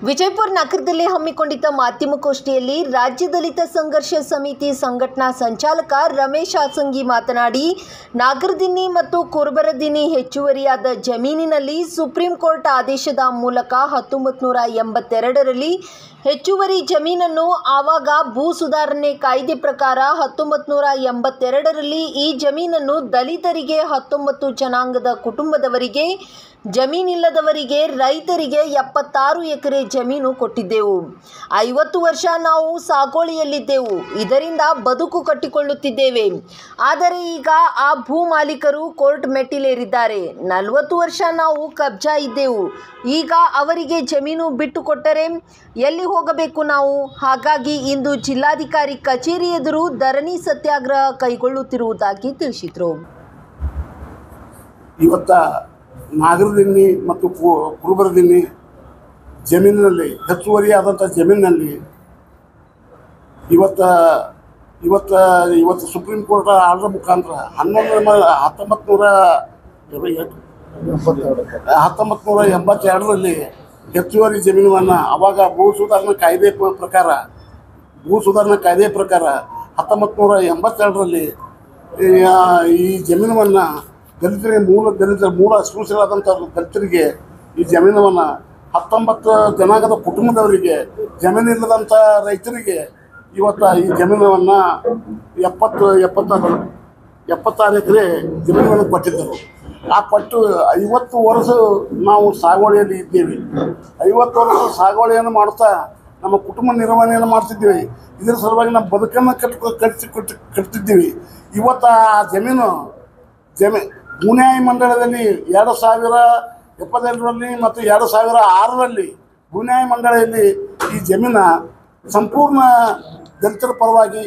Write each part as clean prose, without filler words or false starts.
ವಿಜಯಪುರ ನಗರದಲ್ಲಿ ಹಮ್ಮಿಕೊಂಡಿದ್ದ ಮಾಧ್ಯಮಗೋಷ್ಠಿಯಲ್ಲಿ ರಾಜ್ಯ ದಲಿತ ಸಂಘರ್ಷ ಸಮಿತಿ ಸಂಘಟನಾ ಸಂಚಾಲಕ ರಮೇಶ್ ಹಾಸಂಗಿ ಮಾತನಾಡಿ, ನಾಗರದಿನ್ನಿ ಮತ್ತು ಕುರುಬರದಿನ್ನಿ ಹೆಚ್ಚುವರಿಯಾದ ಜಮೀನಿನಲ್ಲಿ ಸುಪ್ರೀಂ ಕೋರ್ಟ್ ಆದೇಶದ ಮೂಲಕ 1982ರಲ್ಲಿ ಹೆಚ್ಚುವರಿ ಜಮೀನನ್ನು ಆವಾಗ ಭೂ ಸುಧಾರಣೆ ಕಾಯ್ದೆ ಪ್ರಕಾರ 1982ರಲ್ಲಿ ಈ ಜಮೀನನ್ನು ದಲಿತರಿಗೆ 19 ಜನಾಂಗದ ಕುಟುಂಬದವರಿಗೆ, ಜಮೀನಿಲ್ಲದವರಿಗೆ, ರೈತರಿಗೆ 76 ಎಕರೆ ಜಮೀನು ಕೊಟ್ಟಿದ್ದೆವು. 50 ವರ್ಷ ನಾವು ಸಾಗೋಳಿಯಲ್ಲಿದ್ದೆವು. ಇದರಿಂದ ಬದುಕು ಕಟ್ಟಿಕೊಳ್ಳುತ್ತಿದ್ದೇವೆ. ಆದರೆ ಈಗ ಆ ಭೂ ಮಾಲೀಕರು ಕೋರ್ಟ್ ಮೆಟ್ಟಿಲೇರಿದ್ದಾರೆ. 40 ವರ್ಷ ನಾವು ಕಬ್ಜಾ ಇದ್ದೆವು. ಈಗ ಅವರಿಗೆ ಜಮೀನು ಬಿಟ್ಟು ಕೊಟ್ಟರೆ ಎಲ್ಲಿ ಹೋಗಬೇಕು ನಾವು? ಹಾಗಾಗಿ ಇಂದು ಜಿಲ್ಲಾಧಿಕಾರಿ ಕಚೇರಿ ಎದುರು ಧರಣಿ ಸತ್ಯಾಗ್ರಹ ಕೈಗೊಳ್ಳುತ್ತಿರುವುದಾಗಿ ತಿಳಿಸಿದರು. ಇವತ್ತ ನಾಗರದಿನ್ನಿ ಮತ್ತು ಕುರುಬರದಿನ್ನಿ ಜಮೀನಿನಲ್ಲಿ ಹೆಚ್ಚುವರಿಯಾದಂಥ ಜಮೀನಿನಲ್ಲಿ ಇವತ್ತು ಸುಪ್ರೀಂ ಕೋರ್ಟ್ ಆರ್ಡರ್ ಮುಖಾಂತರ 1982ರಲ್ಲಿ ಹೆಚ್ಚುವರಿ ಜಮೀನನ್ನು ಆವಾಗ ಭೂ ಸುಧಾರಣಾ ಕಾಯ್ದೆ ಪ್ರಕಾರ 1982ರಲ್ಲಿ ಈ ಜಮೀನನ್ನು ದಲಿತರಿಗೆ ಮೂಲ ಅಸ್ಪೃಶ್ಯರಾದಂಥ ದಲಿತರಿಗೆ ಈ ಜಮೀನವನ್ನು 19 ಜನಾಂಗದ ಕುಟುಂಬದವರಿಗೆ, ಜಮೀನಿಲ್ಲದಂಥ ರೈತರಿಗೆ ಇವತ್ತು ಈ ಜಮೀನನ್ನು 76 ಎಕರೆ ಜಮೀನನ್ನು ಕೊಟ್ಟಿದ್ದರು. ಆ ಕೊಟ್ಟು 50 ವರ್ಷ ನಾವು ಸಾಗುವಳಿಯಲ್ಲಿ ಇದ್ದೇವೆ. 50 ವರ್ಷ ಸಾಗುವಳಿಯನ್ನು ಮಾಡುತ್ತಾ ನಮ್ಮ ಕುಟುಂಬ ನಿರ್ವಹಣೆಯನ್ನು ಮಾಡ್ತಿದ್ದೀವಿ. ಇದರ ಸಲುವಾಗಿ ನಮ್ಮ ಬದುಕನ್ನು ಕಟ್ತಿದ್ದೀವಿ. ಇವತ್ತು ಆ ಜಮೀನು ಭೂನ್ಯಾಯ ಮಂಡಳದಲ್ಲಿ 2072ರಲ್ಲಿ ಮತ್ತು 2006ರಲ್ಲಿ ಭೂನ್ಯಾಯ ಮಂಡಳಿಯಲ್ಲಿ ಈ ಜಮೀನ ಸಂಪೂರ್ಣ ದಲಿತರ ಪರವಾಗಿ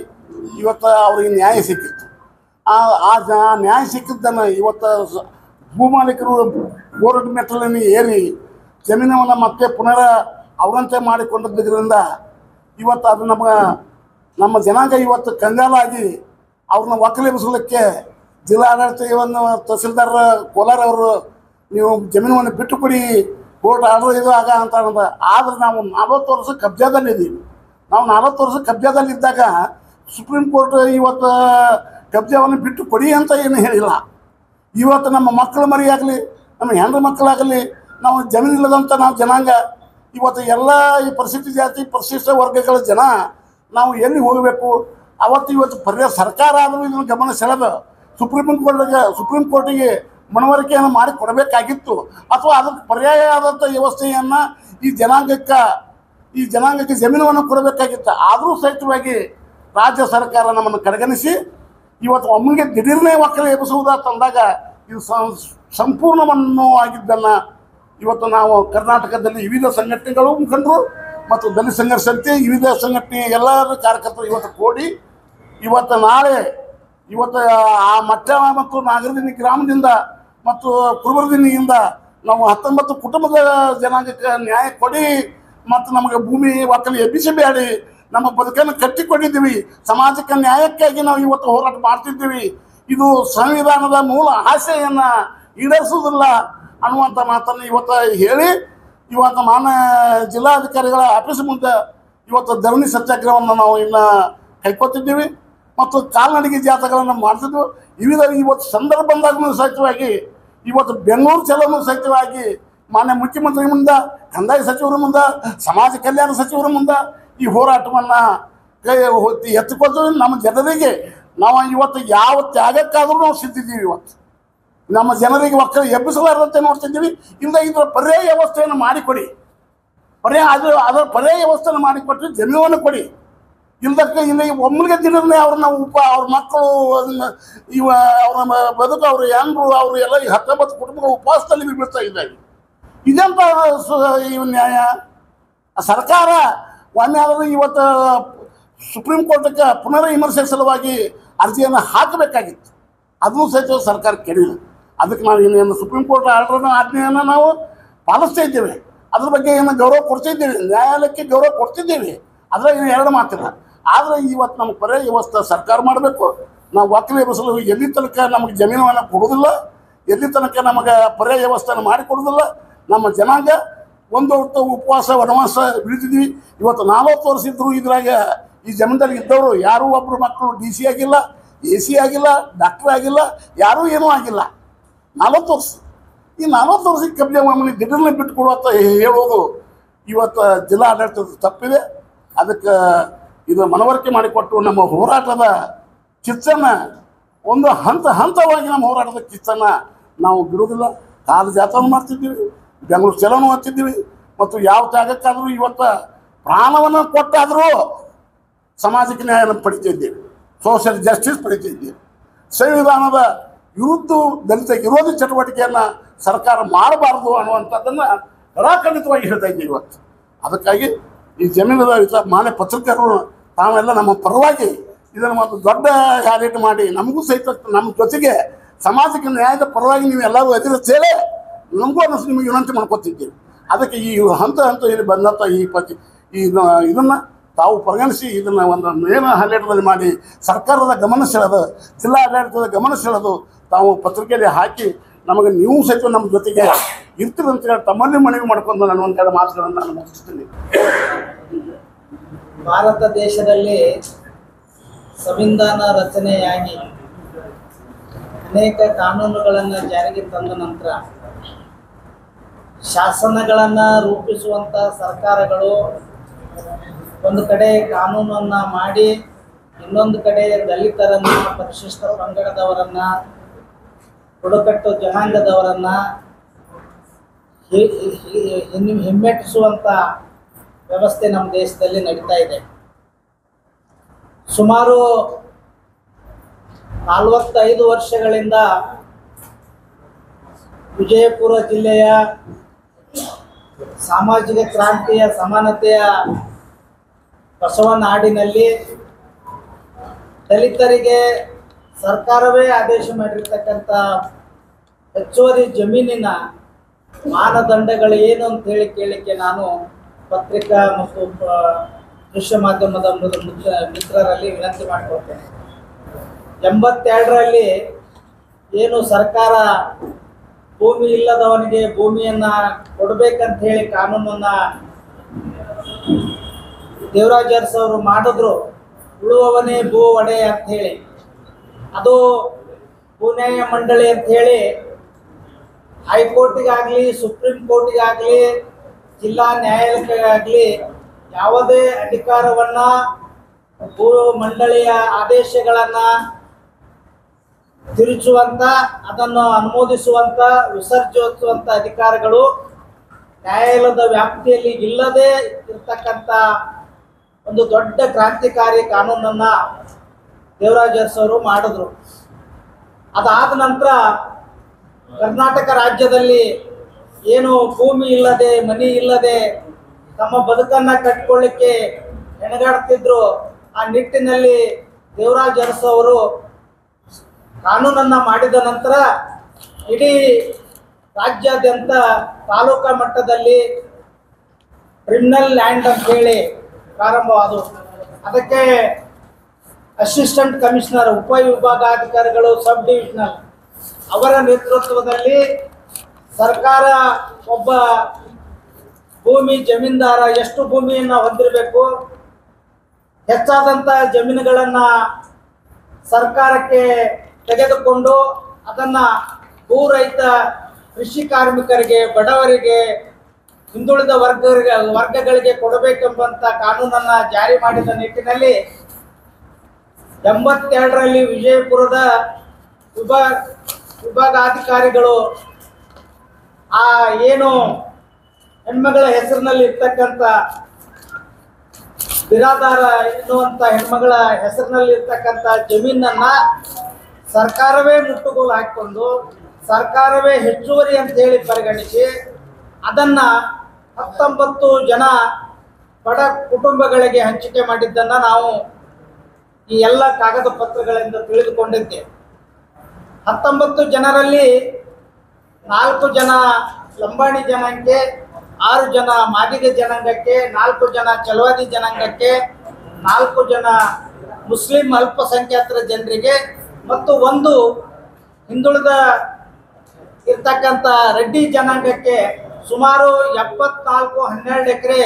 ಇವತ್ತು ಅವರಿಗೆ ನ್ಯಾಯ ಸಿಕ್ಕಿತ್ತು. ಆ ನ್ಯಾಯ ಸಿಕ್ಕಿದ್ದನ್ನು ಇವತ್ತು ಭೂ ಮಾಲೀಕರು ಕೋರ್ಟ್ ಮೆಟ್ಟಲನ್ನು ಏರಿ ಜಮೀನನ್ನು ಮತ್ತೆ ಪುನಃ ಅವರಂತೆ ಮಾಡಿಕೊಂಡಿದ್ದರಿಂದ ಇವತ್ತು ಅದು ನಮ್ಮ ಜನಾಂಗ ಇವತ್ತು ಕಂಗಾಲಾಗಿ ಅವ್ರನ್ನ ಒಕ್ಕಲೆಬ್ಬಿಸಲಿಕ್ಕೆ ಜಿಲ್ಲಾಡಳಿತವನ್ನು ತಹಸೀಲ್ದಾರ್ ಕೋಲಾರ ಅವರು ನೀವು ಜಮೀನನ್ನು ಬಿಟ್ಟು ಕೊಡಿ, ಕೋರ್ಟ್ ಆರ್ಡರ್ ಇದು ಆಗ ಅಂತ ಅನ್ನೋದು. ಆದರೆ ನಾವು 40 ವರ್ಷ ಕಬ್ಜಾದಲ್ಲಿದ್ದೀವಿ. ನಾವು 40 ವರ್ಷ ಕಬ್ಜಾದಲ್ಲಿದ್ದಾಗ ಸುಪ್ರೀಂ ಕೋರ್ಟ್ ಇವತ್ತು ಕಬ್ಜಾವನ್ನು ಬಿಟ್ಟು ಕೊಡಿ ಅಂತ ಏನು ಹೇಳಿಲ್ಲ. ಇವತ್ತು ನಮ್ಮ ಮಕ್ಕಳು ಮರಿಯಾಗಲಿ, ನಮ್ಮ ಹೆಣ್ಣು ಮಕ್ಕಳಾಗಲಿ, ನಾವು ಜಮೀನಿಲ್ಲದಂಥ ನಾವು ಜನಾಂಗ ಇವತ್ತು ಎಲ್ಲ ಈ ಪರಿಶಿಷ್ಟ ಜಾತಿ ಪರಿಶಿಷ್ಟ ವರ್ಗಗಳ ಜನ ನಾವು ಎಲ್ಲಿ ಹೋಗಬೇಕು? ಇವತ್ತು ಪರ್ಯಾಯ ಸರ್ಕಾರ ಆದರೂ ಇದನ್ನು ಗಮನ ಸೆಳೆದು ಸುಪ್ರೀಂ ಕೋರ್ಟಿಗೆ ಮನವರಿಕೆಯನ್ನು ಮಾಡಿ ಕೊಡಬೇಕಾಗಿತ್ತು, ಅಥವಾ ಅದಕ್ಕೆ ಪರ್ಯಾಯ ಆದಂಥ ವ್ಯವಸ್ಥೆಯನ್ನು ಈ ಜನಾಂಗಕ್ಕೆ ಜಮೀನನ್ನು ಕೊಡಬೇಕಾಗಿತ್ತು. ಆದರೂ ಸಹಿತವಾಗಿ ರಾಜ್ಯ ಸರ್ಕಾರ ನಮ್ಮನ್ನು ಕಡೆಗಣಿಸಿ ಇವತ್ತು ಒಮ್ಮೆಗೆ ದಿಢೀರ್ನೇ ಒಕ್ಕಲೆ ಎಬ್ಬಿಸುವುದಂದಾಗ ಇದು ಸಂಪೂರ್ಣವನ್ನು ಆಗಿದ್ದನ್ನು ಇವತ್ತು ನಾವು ಕರ್ನಾಟಕದಲ್ಲಿ ವಿವಿಧ ಸಂಘಟನೆಗಳು ಮುಖಂಡರು ಮತ್ತು ದಲಿತ ಸಂಘರ್ಷ ಸಮಿತಿ ವಿವಿಧ ಸಂಘಟನೆ ಎಲ್ಲರ ಕಾರ್ಯಕರ್ತರು ಇವತ್ತು ಕೂಡಿ ನಾಳೆ ಆ ಮಟ್ಟ ಮತ್ತು ನಾಗರದಿನ್ನಿ ಗ್ರಾಮದಿಂದ ಮತ್ತು ಕುರುಬರದಿನ್ನಿಯಿಂದ ನಾವು 19 ಕುಟುಂಬದ ಜನಾಂಗಕ್ಕೆ ನ್ಯಾಯ ಕೊಡಿ ಮತ್ತು ನಮಗೆ ಭೂಮಿ ಒಕ್ಕಲು ಎಬ್ಬಿಸಬೇಡಿ, ನಮ್ಮ ಬದುಕನ್ನು ಕಟ್ಟಿಕೊಂಡಿದ್ದೀವಿ, ಸಮಾಜಕ್ಕೆ ನ್ಯಾಯಕ್ಕಾಗಿ ನಾವು ಇವತ್ತು ಹೋರಾಟ ಮಾಡ್ತಿದ್ದೀವಿ. ಇದು ಸಂವಿಧಾನದ ಮೂಲ ಆಶೆಯನ್ನು ಈಡೇರಿಸುವುದಿಲ್ಲ ಅನ್ನುವಂಥ ಮಾತನ್ನು ಇವತ್ತು ಹೇಳಿ ಮಾನ್ಯ ಜಿಲ್ಲಾಧಿಕಾರಿಗಳ ಆಫೀಸ್ ಮುಂದೆ ಇವತ್ತು ಧರಣಿ ಸತ್ಯಾಗ್ರಹವನ್ನು ನಾವು ಇನ್ನು ಕೈಕೊತ್ತಿದ್ದೀವಿ ಮತ್ತು ಕಾಲ್ನಡಿಗೆ ಜಾಥಾಗಳನ್ನು ಮಾಡ್ತಿದ್ವು. ಇವತ್ತು ಸಂದರ್ಭ ಬಂದಾಗೂ ಸಹಿತವಾಗಿ ಇವತ್ತು ಬೆಂಗಳೂರು ಚಲೋನು ಸಹಿತವಾಗಿ ಮಾನ್ಯ ಮುಖ್ಯಮಂತ್ರಿ ಮುಂದೆ, ಕಂದಾಯ ಸಚಿವರ ಮುಂದೆ, ಸಮಾಜ ಕಲ್ಯಾಣ ಸಚಿವರ ಮುಂದೆ ಈ ಹೋರಾಟವನ್ನು ಎತ್ತಿಕೊಂಡು ನಮ್ಮ ಜನರಿಗೆ ನಾವು ಇವತ್ತು ಯಾವ ತ್ಯಾಗಕ್ಕಾದರೂ ನಾವು ಸಿದ್ಧಿದ್ದೀವಿ. ಇವತ್ತು ನಮ್ಮ ಜನರಿಗೆ ಒಕ್ಕಲು ಎಬ್ಬಿಸಲಾರದಂತೆ ನೋಡ್ತಿದ್ದೀವಿ. ಇದರ ಪರ್ಯಾಯ ವ್ಯವಸ್ಥೆಯನ್ನು ಮಾಡಿಕೊಡಿ, ಅದರ ಪರ್ಯಾಯ ವ್ಯವಸ್ಥೆಯನ್ನು ಮಾಡಿಕೊಟ್ಟು ಜಮೀನನ್ನು ಕೊಡಿ. ಇಲ್ಲದಕ್ಕೆ ಒಮ್ಮೆಗೆ ದಿನವೇ ಅವ್ರ ಮಕ್ಕಳು ಅವರ ಬದುಕು, ಅವ್ರ ಹೆಣ್ಣರು, ಅವರು ಎಲ್ಲ 19 ಕುಟುಂಬಗಳು ಉಪವಾಸದಲ್ಲಿ ಬೀಳ್ತಾ ಇದ್ದಾರೆ. ಇದೆಂತ ನ್ಯಾಯ? ಸರ್ಕಾರ ಒಮ್ಮೆ ಆದರೂ ಇವತ್ತು ಸುಪ್ರೀಂ ಕೋರ್ಟ್ಗೆ ಪುನರ್ ವಿಮರ್ಶೆ ಸಲುವಾಗಿ ಅರ್ಜಿಯನ್ನು ಹಾಕಬೇಕಾಗಿತ್ತು. ಅದನ್ನು ಸಹಿತ ಸರ್ಕಾರ ಕೇಳಿಲ್ಲ. ಅದಕ್ಕೆ ನಾವು ಇನ್ನೇನು ಸುಪ್ರೀಂ ಕೋರ್ಟ್ ಆಜ್ಞೆಯನ್ನು ನಾವು ಪಾಲಿಸ್ತಾ ಇದ್ದೇವೆ. ಅದ್ರ ಬಗ್ಗೆ ಏನು ಗೌರವ ಕೊಡ್ತಿದ್ದೇವೆ, ನ್ಯಾಯಾಲಯಕ್ಕೆ ಗೌರವ ಕೊಡ್ತಿದ್ದೇವೆ. ಅದ್ರಾಗ ಎರಡು ಮಾತಿಲ್ಲ. ಆದರೆ ಇವತ್ತು ನಮ್ಗೆ ಪರ್ಯಾಯ ವ್ಯವಸ್ಥೆ ಸರ್ಕಾರ ಮಾಡಬೇಕು. ನಾವು ಒಕ್ಕಲು ಎಬ್ಬಿಸಲು ಎಲ್ಲಿ ತನಕ ನಮಗೆ ಜಮೀನನ್ನು ಕೊಡೋದಿಲ್ಲ, ಎಲ್ಲಿ ತನಕ ನಮಗೆ ಪರ್ಯಾಯ ವ್ಯವಸ್ಥೆಯನ್ನು ಮಾಡಿಕೊಡೋದಿಲ್ಲ, ನಮ್ಮ ಜನಾಂಗ ಒಂದು ಹೊತ್ತು ಉಪವಾಸ ವನವಾಸ ಬಿಡ್ತಿದ್ವಿ. ಇವತ್ತು 40 ವರ್ಷ ಇದ್ದರು ಇದ್ರಾಗ ಈ ಜಮೀನ್ದಲ್ಲಿ ಇದ್ದವರು ಯಾರೂ ಒಬ್ಬರು ಮಕ್ಕಳು DC ಆಗಿಲ್ಲ, AC ಆಗಿಲ್ಲ, ಡಾಕ್ಟರ್ ಆಗಿಲ್ಲ, ಯಾರೂ ಏನೂ ಆಗಿಲ್ಲ. 40 ವರ್ಷ. ಈ 40 ವರ್ಷಕ್ಕೆ ಕಬ್ಜೆ ಮಾಮೂಲಿ ದಿಢೀರ್ನೆ ಬಿಟ್ಟು ಕೊಡುವಂತ ಹೇಳೋದು ಇವತ್ತು ಜಿಲ್ಲಾ ಆಡಳಿತದ ತಪ್ಪಿದೆ. ಅದಕ್ಕೆ ಇದು ಮನವರಿಕೆ ಮಾಡಿಕೊಟ್ಟು ನಮ್ಮ ಹೋರಾಟದ ಕಿಚ್ಚನ್ನು ಒಂದು ಹಂತವಾಗಿ ನಮ್ಮ ಹೋರಾಟದ ಕಿಚ್ಚನ್ನು ನಾವು ಬಿಡುವುದಿಲ್ಲ. ಕಾಲು ಜಾಥವನ್ನು ಮಾಡ್ತಿದ್ದೀವಿ, ಬೆಂಗಳೂರು ಚಲೋನು ಹಚ್ಚಿದ್ದೀವಿ, ಮತ್ತು ಯಾವ ತ್ಯಾಗಕ್ಕಾದರೂ ಇವತ್ತು ಪ್ರಾಣವನ್ನು ಕೊಟ್ಟಾದರೂ ಸಮಾಜಕ್ಕೆ ನ್ಯಾಯವನ್ನು ಪಡಿತಿದ್ದೇವೆ, ಸೋಷಿಯಲ್ ಜಸ್ಟಿಸ್ ಪಡಿತಿದ್ದೇವೆ. ಸಂವಿಧಾನದ ವಿರುದ್ಧ ದಲಿತ ವಿರೋಧಿ ಚಟುವಟಿಕೆಯನ್ನು ಸರ್ಕಾರ ಮಾಡಬಾರ್ದು ಅನ್ನುವಂಥದ್ದನ್ನು ಖಡಾಖಂಡಿತವಾಗಿ ಹೇಳ್ತಾ ಇದ್ದೀವಿ ಇವತ್ತು. ಅದಕ್ಕಾಗಿ ಈ ಜಮೀನದ ಮಾನ್ಯ ಪತ್ರಕರ್ತರು ತಾವೆಲ್ಲ ನಮ್ಮ ಪರವಾಗಿ ಇದನ್ನು ಒಂದು ದೊಡ್ಡ ರ್ಯಾಲಿ ಮಾಡಿ ನಮಗೂ ಸಹಿತ ನಮ್ಮ ಜೊತೆಗೆ ಸಮಾಜಕ್ಕೆ ನ್ಯಾಯದ ಪರವಾಗಿ ನೀವು ಎಲ್ಲರೂ ಎದುರಿಸ್ತೇವೆ ನಮಗೂ ಅನ್ನಿಸಿ ನಿಮಗೆ ವಿನಂತಿ ಮಾಡ್ಕೊತಿದ್ದೀವಿ. ಅದಕ್ಕೆ ಈ ಹಂತ ಇಲ್ಲಿ ಬಂದಂಥ ಇದನ್ನು ತಾವು ಪರಿಗಣಿಸಿ ಇದನ್ನು ಒಂದು ಮೇನ ಹನ್ನೆರಡರಲ್ಲಿ ಮಾಡಿ ಸರ್ಕಾರದ ಗಮನ ಸೆಳೆದು, ಜಿಲ್ಲಾ ಆಡಳಿತದ ಗಮನ ಸೆಳೆದು ತಾವು ಪತ್ರಿಕೆಯಲ್ಲಿ ಹಾಕಿ ನಮಗೆ ನೀವು ಸಹಿತ ನಮ್ಮ ಜೊತೆಗೆ ಇರ್ತೀರಿ ಅಂತ ಹೇಳಿ ತಮ್ಮಲ್ಲಿ ಮನವಿ ಮಾಡ್ಕೊಂಡು ನಾನು ಒಂದೆರಡು ಮಾತುಗಳನ್ನು ನಾನು ಮುಗಿಸ್ತೀನಿ. ಭಾರತ ದೇಶದಲ್ಲಿ ಸಂವಿಧಾನ ರಚನೆಯಾಗಿ ಅನೇಕ ಕಾನೂನುಗಳನ್ನು ಜಾರಿಗೆ ತಂದ ನಂತರ ಶಾಸನಗಳನ್ನು ರೂಪಿಸುವಂಥ ಸರ್ಕಾರಗಳು ಒಂದು ಕಡೆ ಕಾನೂನನ್ನು ಮಾಡಿ ಇನ್ನೊಂದು ಕಡೆ ದಲಿತರನ್ನು, ಪರಿಶಿಷ್ಟ ಪಂಗಡದವರನ್ನು, ಬುಡಕಟ್ಟು ಜನಾಂಗದವರನ್ನು ಹಿಮ್ಮೆಟ್ಟಿಸುವಂಥ ವ್ಯವಸ್ಥೆ ನಮ್ಮ ದೇಶದಲ್ಲಿ ನಡೀತಾ ಇದೆ. ಸುಮಾರು 45 ವರ್ಷಗಳಿಂದ ವಿಜಯಪುರ ಜಿಲ್ಲೆಯ ಸಾಮಾಜಿಕ ಕ್ರಾಂತಿಯ ಸಮಾನತೆಯ ಬಸವನಾಡಿನಲ್ಲಿ ದಲಿತರಿಗೆ ಸರ್ಕಾರವೇ ಆದೇಶ ಮಾಡಿರ್ತಕ್ಕಂಥ ಹೆಚ್ಚುವರಿ ಜಮೀನಿನ ಮಾನದಂಡಗಳು ಏನು ಅಂತ ಕೇಳಲಿಕ್ಕೆ ನಾನು ಪತ್ರಿಕಾ ಮತ್ತು ದೃಶ್ಯ ಮಾಧ್ಯಮದ ಮಿತ್ರರಲ್ಲಿ ವಿನಂತಿ ಮಾಡಿಕೊಳ್ತೇನೆ. 82ರಲ್ಲಿ ಏನು ಸರ್ಕಾರ ಭೂಮಿ ಇಲ್ಲದವನಿಗೆ ಭೂಮಿಯನ್ನು ಕೊಡಬೇಕಂತ ಹೇಳಿ ಕಾನೂನನ್ನು ದೇವರಾಜ ಅರಸು ಅವರು ಮಾಡಿದ್ರು. ಉಳುವವನೇ ಭೂ ಒಡೆ ಅಂತ ಹೇಳಿ, ಅದು ಭೂನ್ಯಾಯ ಮಂಡಳಿ ಅಂತ ಹೇಳಿ ಹೈಕೋರ್ಟಿಗಾಗಲಿ, ಸುಪ್ರೀಂ ಕೋರ್ಟಿಗಾಗಲಿ, ಜಿಲ್ಲಾ ನ್ಯಾಯಾಲಯಕ್ಕಾಗಲಿ ಯಾವುದೇ ಅಧಿಕಾರವನ್ನು ಭೂ ಮಂಡಳಿಯ ಆದೇಶಗಳನ್ನು ತಿರುಚುವಂಥ, ಅದನ್ನು ಅನುಮೋದಿಸುವಂಥ, ವಿಸರ್ಜಿಸುವಂಥ ಅಧಿಕಾರಗಳು ನ್ಯಾಯಾಲಯದ ವ್ಯಾಪ್ತಿಯಲ್ಲಿ ಇಲ್ಲದೆ ಇರ್ತಕ್ಕಂಥ ಒಂದು ದೊಡ್ಡ ಕ್ರಾಂತಿಕಾರಿ ಕಾನೂನನ್ನು ದೇವರಾಜ ಅರಸು ಅವರು ಮಾಡಿದ್ರು. ಅದಾದ ನಂತರ ಕರ್ನಾಟಕ ರಾಜ್ಯದಲ್ಲಿ ಏನು ಭೂಮಿ ಇಲ್ಲದೆ, ಮನೆ ಇಲ್ಲದೆ ತಮ್ಮ ಬದುಕನ್ನು ಕಟ್ಟಿಕೊಳ್ಳಿಕ್ಕೆ ಹೆಣಗಾಡ್ತಿದ್ರು, ಆ ನಿಟ್ಟಿನಲ್ಲಿ ದೇವರಾಜ ಅರಸು ಅವರು ಕಾನೂನನ್ನು ಮಾಡಿದ ನಂತರ ಇಡೀ ರಾಜ್ಯಾದ್ಯಂತ ತಾಲೂಕಾ ಮಟ್ಟದಲ್ಲಿ ಕ್ರಿಮಿನಲ್ ಲ್ಯಾಂಡ್ ಅಂತ ಹೇಳಿ ಪ್ರಾರಂಭವಾದವು. ಅದಕ್ಕೆ ಅಸಿಸ್ಟೆಂಟ್ ಕಮಿಷನರ್, ಉಪವಿಭಾಗಾಧಿಕಾರಿಗಳು, ಸಬ್ ಡಿವಿಷನಲ್ ಅವರ ನೇತೃತ್ವದಲ್ಲಿ ಸರ್ಕಾರ ಒಬ್ಬ ಭೂಮಿ ಜಮೀನ್ದಾರ ಎಷ್ಟು ಭೂಮಿಯನ್ನು ಹೊಂದಿರಬೇಕು, ಹೆಚ್ಚಾದಂಥ ಜಮೀನುಗಳನ್ನು ಸರ್ಕಾರಕ್ಕೆ ತೆಗೆದುಕೊಂಡು ಅದನ್ನು ಭೂರಹಿತ ಕೃಷಿ ಕಾರ್ಮಿಕರಿಗೆ, ಬಡವರಿಗೆ, ಹಿಂದುಳಿದ ವರ್ಗಗಳಿಗೆ ಕೊಡಬೇಕೆಂಬಂಥ ಕಾನೂನನ್ನು ಜಾರಿ ಮಾಡಿದ ನಿಟ್ಟಿನಲ್ಲಿ 82ರಲ್ಲಿ ವಿಜಯಪುರದ ವಿಭಾಗಾಧಿಕಾರಿಗಳು ಆ ಏನು ಹೆಣ್ಮಗಳ ಹೆಸರಿನಲ್ಲಿ ಇರ್ತಕ್ಕಂಥ ಬಿರಾದಾರ ಎನ್ನುವಂಥ ಹೆಣ್ಮಗಳ ಹೆಸರಿನಲ್ಲಿ ಇರ್ತಕ್ಕಂಥ ಜಮೀನನ್ನು ಸರ್ಕಾರವೇ ಮುಟ್ಟುಗೋಲು ಹಾಕಿಕೊಂಡು, ಸರ್ಕಾರವೇ ಹೆಚ್ಚುವರಿ ಅಂತ ಹೇಳಿ ಪರಿಗಣಿಸಿ ಅದನ್ನು 19 ಜನ ಬಡ ಕುಟುಂಬಗಳಿಗೆ ಹಂಚಿಕೆ ಮಾಡಿದ್ದನ್ನು ನಾವು ಈ ಎಲ್ಲ ಕಾಗದ ಪತ್ರಗಳಿಂದ ತಿಳಿದುಕೊಂಡಿದ್ದೇವೆ. 19 ಜನರಲ್ಲಿ 4 ಜನ ಲಂಬಾಣಿ ಜನಾಂಗಕ್ಕೆ, 6 ಜನ ಮಾದಿಗ ಜನಾಂಗಕ್ಕೆ, 4 ಜನ ಚಲವಾದಿ ಜನಾಂಗಕ್ಕೆ, 4 ಜನ ಮುಸ್ಲಿಂ ಅಲ್ಪಸಂಖ್ಯಾತರ ಜನರಿಗೆ ಮತ್ತು 1 ಹಿಂದುಳಿದ ಇರ್ತಕ್ಕಂಥ ರೆಡ್ಡಿ ಜನಾಂಗಕ್ಕೆ ಸುಮಾರು 12 ಎಕರೆ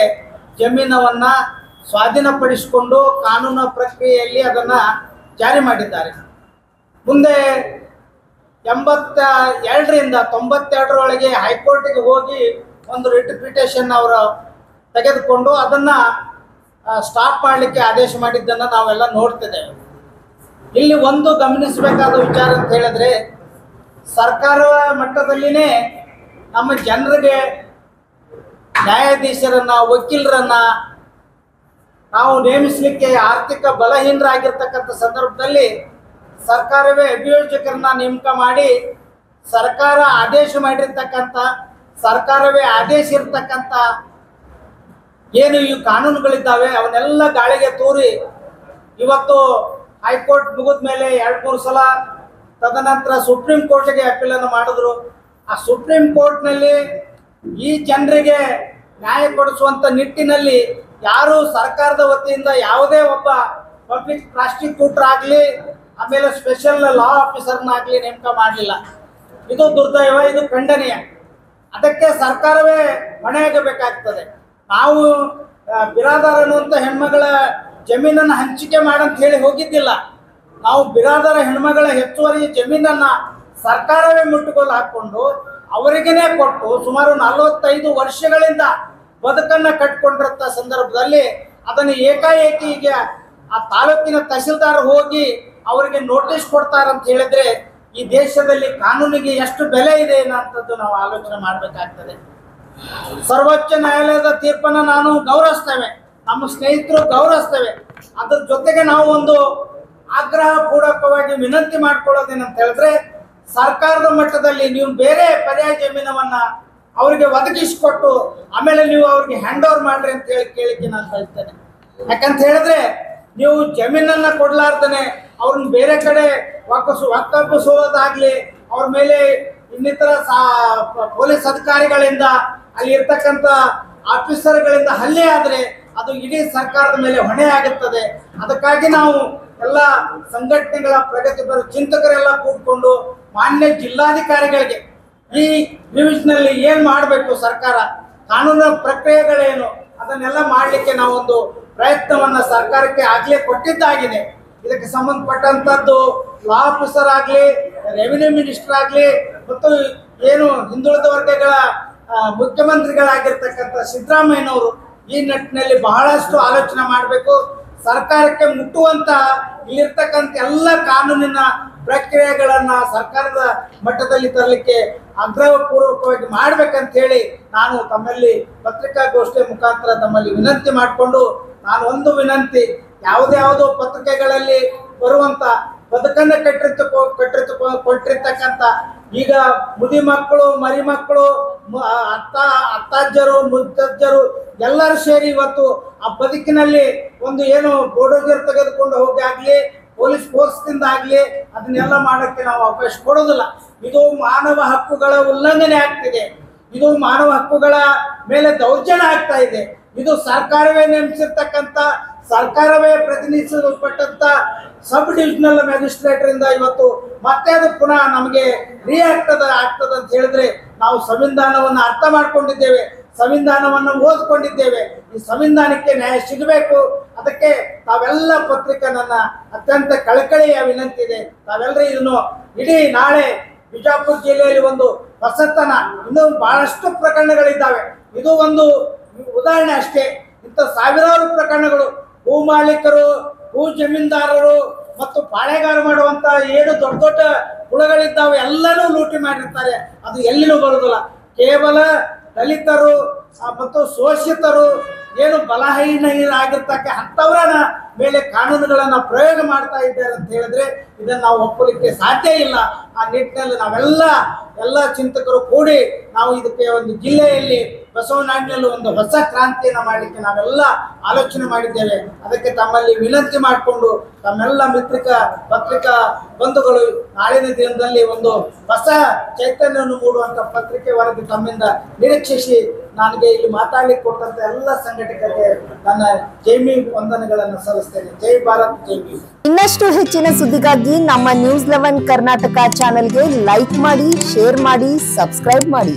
ಜಮೀನವನ್ನು ಸ್ವಾಧೀನಪಡಿಸಿಕೊಂಡು ಕಾನೂನು ಪ್ರಕ್ರಿಯೆಯಲ್ಲಿ ಅದನ್ನು ಜಾರಿ ಮಾಡಿದ್ದಾರೆ. ಮುಂದೆ 82ರಿಂದ 92ರೊಳಗೆ ಹೈಕೋರ್ಟಿಗೆ ಹೋಗಿ ಒಂದು ರಿಟ್ ಪಿಟಿಷನ್ ಅವರು ತೆಗೆದುಕೊಂಡು ಅದನ್ನು ಸ್ಟಾಪ್ ಮಾಡಲಿಕ್ಕೆ ಆದೇಶ ಮಾಡಿದ್ದನ್ನು ನಾವೆಲ್ಲ ನೋಡ್ತಿದ್ದೇವೆ. ಇಲ್ಲಿ ಒಂದು ಗಮನಿಸಬೇಕಾದ ವಿಚಾರ ಅಂತ ಹೇಳಿದ್ರೆ, ಸರ್ಕಾರ ಮಟ್ಟದಲ್ಲಿನೇ ನಮ್ಮ ಜನರಿಗೆ ನ್ಯಾಯಾಧೀಶರನ್ನ, ವಕೀಲರನ್ನ ನಾವು ನೇಮಿಸಲಿಕ್ಕೆ ಆರ್ಥಿಕ ಬಲಹೀನರಾಗಿರ್ತಕ್ಕಂಥ ಸಂದರ್ಭದಲ್ಲಿ ಸರ್ಕಾರವೇ ಅಭಿಯೋಜಕರನ್ನ ನೇಮಕ ಮಾಡಿ ಸರ್ಕಾರ ಆದೇಶ ಮಾಡಿರ್ತಕ್ಕಂಥ, ಸರ್ಕಾರವೇ ಆದೇಶ ಇರ್ತಕ್ಕಂಥ ಏನು ಈ ಕಾನೂನುಗಳಿದ್ದಾವೆ ಅವನ್ನೆಲ್ಲ ಗಾಳಿಗೆ ತೂರಿ ಇವತ್ತು ಹೈಕೋರ್ಟ್ ಮುಗಿದ ಮೇಲೆ 2-3 ಸಲ, ತದನಂತರ ಸುಪ್ರೀಂ ಕೋರ್ಟ್ಗೆ ಅಪೀಲನ್ನು ಮಾಡಿದ್ರು. ಆ ಸುಪ್ರೀಂ ಕೋರ್ಟ್ನಲ್ಲಿ ಈ ಜನರಿಗೆ ನ್ಯಾಯ ಕೊಡಿಸುವಂಥ ನಿಟ್ಟಿನಲ್ಲಿ ಯಾರು ಸರ್ಕಾರದ ವತಿಯಿಂದ ಯಾವುದೇ ಒಬ್ಬ ಪಬ್ಲಿಕ್ ಪ್ರಾಸಿಕ್ಯೂಟರ್ ಆಗಲಿ, ಆಮೇಲೆ ಸ್ಪೆಷಲ್ ಲಾ ಆಫೀಸರ್ನಾಗಲಿ ನೇಮಕ ಮಾಡಲಿಲ್ಲ. ಇದು ದುರ್ದೈವ, ಇದು ಖಂಡನೀಯ. ಅದಕ್ಕೆ ಸರ್ಕಾರವೇ ಹೊಣೆಯಾಗಬೇಕಾಗ್ತದೆ. ನಾವು ಬಿರಾದಾರ ಅನ್ನುವಂಥ ಹೆಣ್ಮಗಳ ಜಮೀನನ್ನು ಹಂಚಿಕೆ ಮಾಡಂತ ಹೇಳಿ ಹೋಗಿದ್ದಿಲ್ಲ. ನಾವು ಬಿರಾದಾರ ಹೆಣ್ಮಗಳ ಹೆಚ್ಚುವರಿ ಜಮೀನನ್ನು ಸರ್ಕಾರವೇ ಮುಟ್ಟುಗೋಲು ಹಾಕ್ಕೊಂಡು ಅವರಿಗೇ ಕೊಟ್ಟು ಸುಮಾರು 45 ವರ್ಷಗಳಿಂದ ಬದುಕನ್ನು ಕಟ್ಕೊಂಡಿರಂಥ ಸಂದರ್ಭದಲ್ಲಿ ಅದನ್ನು ಏಕಾಏಕಿ ಈಗ ಆ ತಾಲೂಕಿನ ತಹಸೀಲ್ದಾರ್ ಹೋಗಿ ಅವರಿಗೆ ನೋಟಿಸ್ ಕೊಡ್ತಾರಂತ ಹೇಳಿದ್ರೆ ಈ ದೇಶದಲ್ಲಿ ಕಾನೂನಿಗೆ ಎಷ್ಟು ಬೆಲೆ ಇದೆ ಅನ್ನೋಂಥದ್ದು ನಾವು ಆಲೋಚನೆ ಮಾಡಬೇಕಾಗ್ತದೆ. ಸರ್ವೋಚ್ಚ ನ್ಯಾಯಾಲಯದ ತೀರ್ಪನ್ನು ನಾನು ಗೌರವಿಸ್ತೇವೆ, ನಮ್ಮ ಸ್ನೇಹಿತರು ಗೌರವಿಸ್ತೇವೆ. ಅದ್ರ ಜೊತೆಗೆ ನಾವು ಒಂದು ಆಗ್ರಹ ಪೂರ್ವಕವಾಗಿ ವಿನಂತಿ ಮಾಡ್ಕೊಳ್ಳೋದೇನಂತ ಹೇಳಿದ್ರೆ, ಸರ್ಕಾರದ ಮಟ್ಟದಲ್ಲಿ ನೀವು ಬೇರೆ ಪರ್ಯಾಯ ಜಮೀನವನ್ನು ಅವರಿಗೆ ಒದಗಿಸಿಕೊಟ್ಟು ಆಮೇಲೆ ನೀವು ಅವ್ರಿಗೆ ಹ್ಯಾಂಡ್ ಓವರ್ ಮಾಡ್ರಿ ಅಂತ ಹೇಳಿ ಕೇಳಿಕೆ ನಾನು ಹೇಳ್ತೇನೆ. ಯಾಕಂತ ಹೇಳಿದ್ರೆ ನೀವು ಜಮೀನನ್ನು ಕೊಡ್ಲಾರ್ದೇ ಅವ್ರನ್ನ ಬೇರೆ ಕಡೆ ಒಕ್ಕಪ್ಪಿಸೋದಾಗ್ಲಿ, ಅವ್ರ ಮೇಲೆ ಇನ್ನಿತರ ಪೊಲೀಸ್ ಅಧಿಕಾರಿಗಳಿಂದ ಅಲ್ಲಿ ಇರ್ತಕ್ಕಂಥ ಆಫೀಸರ್ಗಳಿಂದ ಹಲ್ಲೆ ಆದರೆ ಅದು ಇಡೀ ಸರ್ಕಾರದ ಮೇಲೆ ಹೊಣೆ ಆಗುತ್ತದೆ. ಅದಕ್ಕಾಗಿ ನಾವು ಎಲ್ಲ ಸಂಘಟನೆಗಳ ಪ್ರಗತಿಪರ ಚಿಂತಕರೆಲ್ಲ ಕೂತ್ಕೊಂಡು ಮಾನ್ಯ ಜಿಲ್ಲಾಧಿಕಾರಿಗಳಿಗೆ ಈ ಡಿವಿಷನಲ್ಲಿ ಏನು ಮಾಡಬೇಕು, ಸರ್ಕಾರ ಕಾನೂನು ಪ್ರಕ್ರಿಯೆಗಳೇನು ಅದನ್ನೆಲ್ಲ ಮಾಡಲಿಕ್ಕೆ ನಾವೊಂದು ಪ್ರಯತ್ನವನ್ನು ಸರ್ಕಾರಕ್ಕೆ ಆಗಲೇ ಕೊಟ್ಟಿದ್ದಾಗಿದೆ. ಇದಕ್ಕೆ ಸಂಬಂಧಪಟ್ಟಂಥದ್ದು ಲಾ ಆಫೀಸರ್ ಆಗಲಿ, ರೆವಿನ್ಯೂ ಮಿನಿಸ್ಟರ್ ಆಗಲಿ, ಮತ್ತು ಏನು ಹಿಂದುಳಿದ ವರ್ಗಗಳ ಮುಖ್ಯಮಂತ್ರಿಗಳಾಗಿರ್ತಕ್ಕಂಥ ಸಿದ್ದರಾಮಯ್ಯನವರು ಈ ನಿಟ್ಟಿನಲ್ಲಿ ಬಹಳಷ್ಟು ಆಲೋಚನೆ ಮಾಡಬೇಕು. ಸರ್ಕಾರಕ್ಕೆ ಮುಟ್ಟುವಂಥ ಇಲ್ಲಿರ್ತಕ್ಕಂಥ ಎಲ್ಲ ಕಾನೂನಿನ ಪ್ರಕ್ರಿಯೆಗಳನ್ನು ಸರ್ಕಾರದ ಮಟ್ಟದಲ್ಲಿ ತರಲಿಕ್ಕೆ ಆಗ್ರಹಪೂರ್ವಕವಾಗಿ ಮಾಡಬೇಕಂತ ಹೇಳಿ ನಾನು ತಮ್ಮಲ್ಲಿ ಪತ್ರಿಕಾಗೋಷ್ಠಿಯ ಮುಖಾಂತರ ತಮ್ಮಲ್ಲಿ ವಿನಂತಿ ಮಾಡಿಕೊಂಡು, ನಾನು ಒಂದು ವಿನಂತಿ, ಯಾವುದ್ಯಾವುದೋ ಪತ್ರಿಕೆಗಳಲ್ಲಿ ಬರುವಂಥ ಬದುಕನ್ನು ಕೊಟ್ಟಿರ್ತಕ್ಕಂಥ ಈಗ ಮುದಿ ಮಕ್ಕಳು, ಮರಿ ಮಕ್ಕಳು, ಅತ್ತಾಜ್ಜರು, ಮುತ್ತಜ್ಜರು ಎಲ್ಲರೂ ಸೇರಿ ಇವತ್ತು ಆ ಬದುಕಿನಲ್ಲಿ ಒಂದು ಏನು ಬೋರ್ಡೋಜರ್ ತೆಗೆದುಕೊಂಡು ಹೋಗಿ ಆಗಲಿ, ಪೊಲೀಸ್ ಫೋರ್ಸ್ನಿಂದ ಆಗಲಿ ಅದನ್ನೆಲ್ಲ ಮಾಡೋಕ್ಕೆ ನಾವು ಅವಕಾಶ ಕೊಡೋದಿಲ್ಲ. ಇದು ಮಾನವ ಹಕ್ಕುಗಳ ಉಲ್ಲಂಘನೆ ಆಗ್ತಿದೆ. ಇದು ಮಾನವ ಹಕ್ಕುಗಳ ಮೇಲೆ ದೌರ್ಜನ್ಯ ಆಗ್ತಾ ಇದೆ. ಇದು ಸರ್ಕಾರವೇ ನೇಮಿಸಿರ್ತಕ್ಕಂಥ, ಸರ್ಕಾರವೇ ಪ್ರತಿನಿಧಿಸಲ್ಪಟ್ಟಂಥ ಸಬ್ ಡಿವಿಷನಲ್ ಮ್ಯಾಜಿಸ್ಟ್ರೇಟ್ರಿಂದ ಇವತ್ತು ಮತ್ತೆ ಅದು ಪುನಃ ನಮಗೆ ಆಗ್ತದೆ ಅಂತ ಹೇಳಿದ್ರೆ, ನಾವು ಸಂವಿಧಾನವನ್ನು ಅರ್ಥ ಮಾಡ್ಕೊಂಡಿದ್ದೇವೆ, ಸಂವಿಧಾನವನ್ನು ಓದ್ಕೊಂಡಿದ್ದೇವೆ. ಈ ಸಂವಿಧಾನಕ್ಕೆ ನ್ಯಾಯ ಸಿಗಬೇಕು. ಅದಕ್ಕೆ ತಾವೆಲ್ಲ ಪತ್ರಿಕೆ ನನ್ನ ಅತ್ಯಂತ ಕಳಕಳಿಯ ವಿನಂತಿ ಇದೆ. ತಾವೆಲ್ಲರೂ ಇದನ್ನು ಇಡೀ ನಾಳೆ ಬಿಜಾಪುರ ಜಿಲ್ಲೆಯಲ್ಲಿ ಒಂದು ಹೊಸತನ, ಇನ್ನೂ ಬಹಳಷ್ಟು ಪ್ರಕರಣಗಳಿದ್ದಾವೆ. ಇದು ಒಂದು ಉದಾಹರಣೆ ಅಷ್ಟೇ. ಇಂಥ ಸಾವಿರಾರು ಪ್ರಕರಣಗಳು ಭೂ ಮಾಲೀಕರು, ಭೂ ಜಮೀನ್ದಾರರು ಮತ್ತು ಪಾಳೆಗಾರ ಮಾಡುವಂಥ ಏನು ದೊಡ್ಡ ದೊಡ್ಡ ಕುಳಗಳಿದ್ದಾವೆ ಎಲ್ಲನೂ ಲೂಟಿ ಮಾಡಿರ್ತಾರೆ. ಅದು ಎಲ್ಲಿನೂ ಬರುವುದಿಲ್ಲ. ಕೇವಲ ದಲಿತರು ಮತ್ತು ಶೋಷಿತರು ಏನು ಬಲಹೀನರಾಗಿರ್ತಕ್ಕ ಅಂಥವರ ಮೇಲೆ ಕಾನೂನುಗಳನ್ನು ಪ್ರಯೋಗ ಮಾಡ್ತಾ ಇದ್ದಾರೆ ಅಂತ ಹೇಳಿದ್ರೆ ಇದನ್ನು ನಾವು ಒಪ್ಪಲಿಕ್ಕೆ ಸಾಧ್ಯ ಇಲ್ಲ. ಆ ನಿಟ್ಟಿನಲ್ಲಿ ಎಲ್ಲ ಚಿಂತಕರು ಕೂಡಿ ನಾವು ಇದಕ್ಕೆ ಒಂದು ಜಿಲ್ಲೆಯಲ್ಲಿ ಬಸವನಾಡಿನಲ್ಲಿ ಒಂದು ಹೊಸ ಕ್ರಾಂತಿಯನ್ನು ಮಾಡಲಿಕ್ಕೆ ನಾವೆಲ್ಲ ಆಲೋಚನೆ ಮಾಡಿದ್ದೇವೆ. ಅದಕ್ಕೆ ತಮ್ಮಲ್ಲಿ ವಿನಂತಿ ಮಾಡಿಕೊಂಡು ತಮ್ಮೆಲ್ಲ ಪತ್ರಿಕಾ ಬಂಧುಗಳು ನಾಳಿನ ದಿನದಲ್ಲಿ ಒಂದು ಹೊಸ ಚೈತನ್ಯವನ್ನು ಮೂಡುವಂಥ ಪತ್ರಿಕೆ ವರದಿ ತಮ್ಮಿಂದ ನಿರೀಕ್ಷಿಸಿ ನನಗೆ ಇಲ್ಲಿ ಮಾತಾಡಲಿಕ್ಕೆ ಕೊಟ್ಟಂತ ಎಲ್ಲ ಸಂಘಟಕರಿಗೆ ನನ್ನ ಜೈಮಿ ವಂದನೆಗಳನ್ನು ಸಲ್ಲಿಸ್ತೇನೆ. ಜೈ ಭಾರತ್, ಜೈ ಭೀಮ್. ಇನ್ನಷ್ಟು ಹೆಚ್ಚಿನ ಸುದ್ದಿಗಾಗಿ ನಮ್ಮ ನ್ಯೂಸ್ 11 ಕರ್ನಾಟಕ ಚಾನೆಲ್ಗೆ ಲೈಕ್ ಮಾಡಿ, ಶೇರ್ ಮಾಡಿ, ಸಬ್ಸ್ಕ್ರೈಬ್ ಮಾಡಿ.